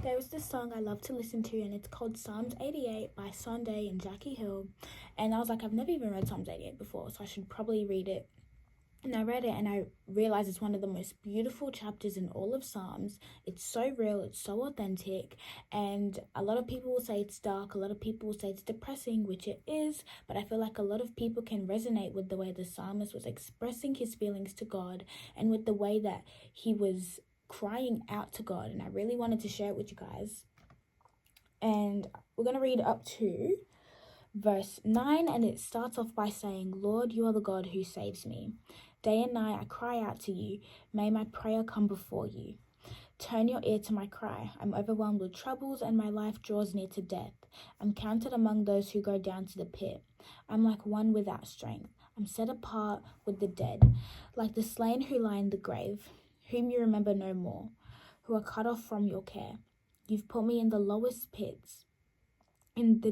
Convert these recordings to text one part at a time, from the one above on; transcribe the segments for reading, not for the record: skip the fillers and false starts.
There was this song I love to listen to, and it's called Psalms 88 by Sunday and Jackie Hill. And I was like, I've never even read Psalms 88 before, so I should probably read it. And I read it and I realized it's one of the most beautiful chapters in all of Psalms. It's so real, it's so authentic, and a lot of people will say it's dark, a lot of people will say it's depressing, which it is, but I feel like a lot of people can resonate with the way the psalmist was expressing his feelings to God and with the way that he was crying out to God, and I really wanted to share it with you guys. And we're going to read up to verse 9, and it starts off by saying, Lord, you are the God who saves me. Day and night I cry out to you. May my prayer come before you. Turn your ear to my cry. I'm overwhelmed with troubles, and my life draws near to death. I'm counted among those who go down to the pit. I'm like one without strength. I'm set apart with the dead, like the slain who lie in the grave, whom you remember no more, who are cut off from your care. You've put me in the lowest pits, in the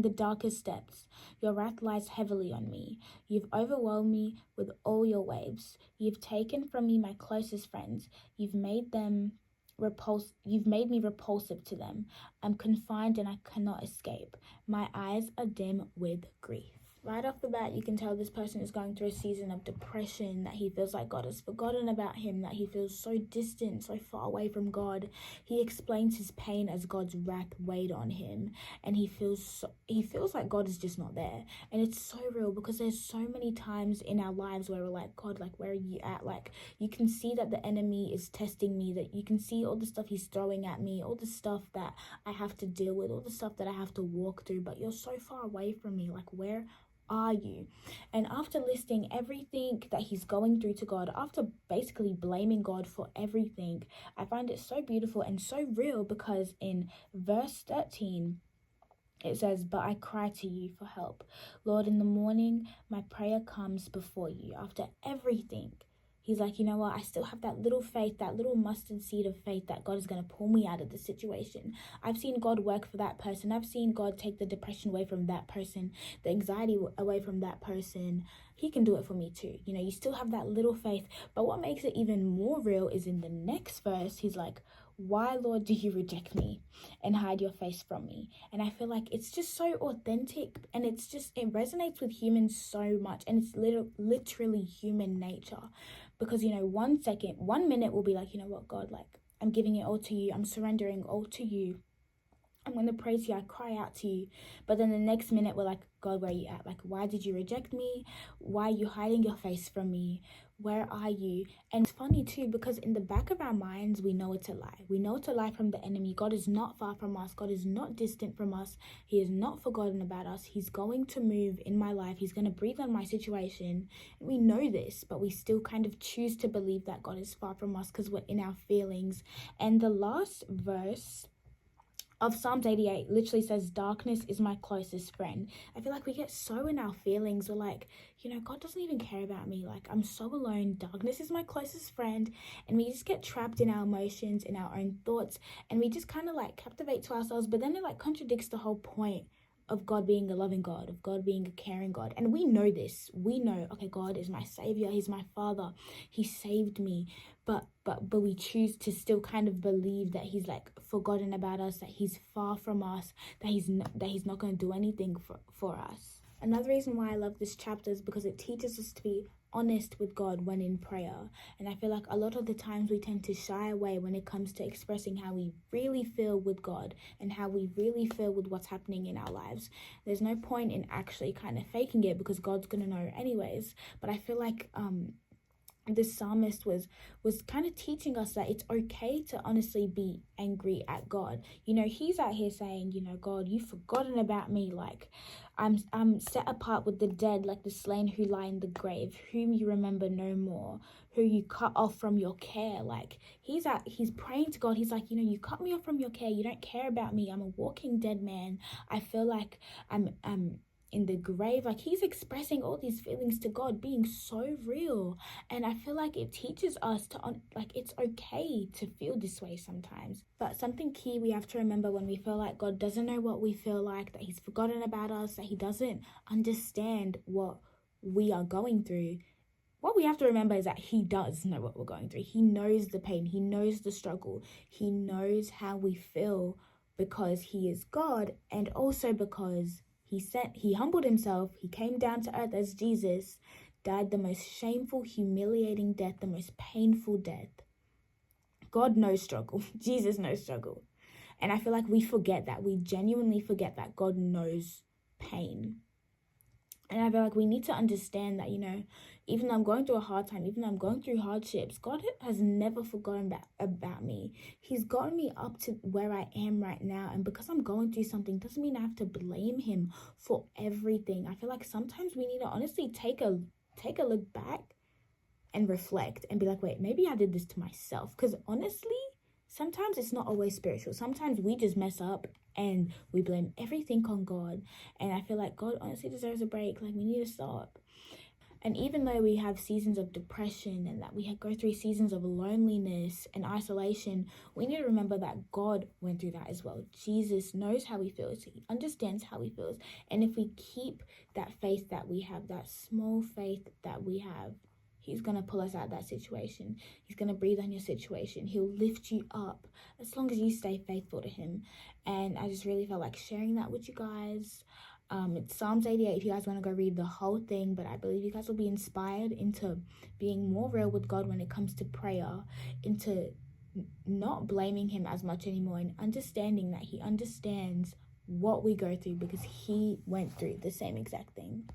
darkest depths. Your wrath lies heavily on me. You've overwhelmed me with all your waves. You've taken from me my closest friends. You've made me repulsive to them. I'm confined and I cannot escape. My eyes are dim with grief. Right off the bat, you can tell this person is going through a season of depression, that he feels like God has forgotten about him, that he feels so distant, so far away from God. He explains his pain as God's wrath weighed on him, and he feels like God is just not there. And it's so real, because there's so many times in our lives where we're like, God, like, where are you at? Like, you can see that the enemy is testing me, that you can see all the stuff he's throwing at me, all the stuff that I have to deal with, all the stuff that I have to walk through, but you're so far away from me. Like, where are you? And after listing everything that he's going through to God, after basically blaming God for everything, I find it so beautiful and so real, because in verse 13 it says, but I cry to you for help. Lord, in the morning my prayer comes before you. After everything, he's like, you know what? I still have that little faith, that little mustard seed of faith that God is going to pull me out of the situation. I've seen God work for that person. I've seen God take the depression away from that person, the anxiety away from that person. He can do it for me too. You know, you still have that little faith. But what makes it even more real is in the next verse, he's like, why, Lord, do you reject me and hide your face from me? And I feel like it's just so authentic, and it resonates with humans so much, and it's literally human nature. Because, you know, 1 minute will be like, you know what, God, like, I'm giving it all to you. I'm surrendering all to you. I'm going to praise you. I cry out to you. But then the next minute we're like, God, where are you at? Like, why did you reject me? Why are you hiding your face from me? Where are you? And it's funny too, because in the back of our minds, we know it's a lie. We know it's a lie from the enemy. God is not far from us. God is not distant from us. He has not forgotten about us. He's going to move in my life. He's going to breathe on my situation. And we know this, but we still kind of choose to believe that God is far from us because we're in our feelings. And the last verse of Psalms 88 literally says, darkness is my closest friend. I feel like we get so in our feelings. We're like, you know, God doesn't even care about me. Like, I'm so alone. Darkness is my closest friend. And we just get trapped in our emotions, in our own thoughts. And we just kind of like captivate to ourselves. But then it like contradicts the whole point of God being a loving God, of God being a caring God. And we know this. We know, okay, God is my savior. He's my father. He saved me. But we choose to still kind of believe that he's like forgotten about us, that he's far from us, that he's not going to do anything for us. Another reason why I love this chapter is because it teaches us to be honest with God when in prayer. And I feel like a lot of the times we tend to shy away when it comes to expressing how we really feel with God and how we really feel with what's happening in our lives. There's no point in actually kind of faking it, because God's going to know anyways. But I feel like this psalmist was kind of teaching us that it's okay to honestly be angry at God. You know, he's out here saying, you know, God, you've forgotten about me. Like, I'm set apart with the dead, like the slain who lie in the grave, whom you remember no more, who you cut off from your care. Like, he's praying to God. He's like, you know, you cut me off from your care. You don't care about me. I'm a walking dead man. I feel like I'm in the grave. Like, he's expressing all these feelings to God, being so real. And I feel like it teaches us to like, it's okay to feel this way sometimes. But something key we have to remember when we feel like God doesn't know what we feel like, that he's forgotten about us, that he doesn't understand what we are going through, what we have to remember is that he does know what we're going through. He knows the pain. He knows the struggle. He knows how we feel because he is God, and also because he humbled himself. He came down to earth as Jesus, died the most shameful, humiliating death, the most painful death. God knows struggle. Jesus knows struggle. And I feel like we forget that. We genuinely forget that God knows pain. And I feel like we need to understand that, even though I'm going through a hard time, even though I'm going through hardships, God has never forgotten about me. He's gotten me up to where I am right now. And because I'm going through something doesn't mean I have to blame him for everything. I feel like sometimes we need to honestly take a look back and reflect and be like, wait, maybe I did this to myself. Because honestly, sometimes it's not always spiritual. Sometimes we just mess up and we blame everything on God. And I feel like God honestly deserves a break. Like, we need to stop. And even though we have seasons of depression and that we go through seasons of loneliness and isolation, we need to remember that God went through that as well. Jesus knows how he feels. He understands how he feels. And if we keep that faith that we have, that small faith that we have, he's going to pull us out of that situation. He's going to breathe on your situation. He'll lift you up as long as you stay faithful to him. And I just really felt like sharing that with you guys. It's Psalms 88 if you guys want to go read the whole thing, but I believe you guys will be inspired into being more real with God when it comes to prayer, into not blaming him as much anymore, and understanding that he understands what we go through because he went through the same exact thing.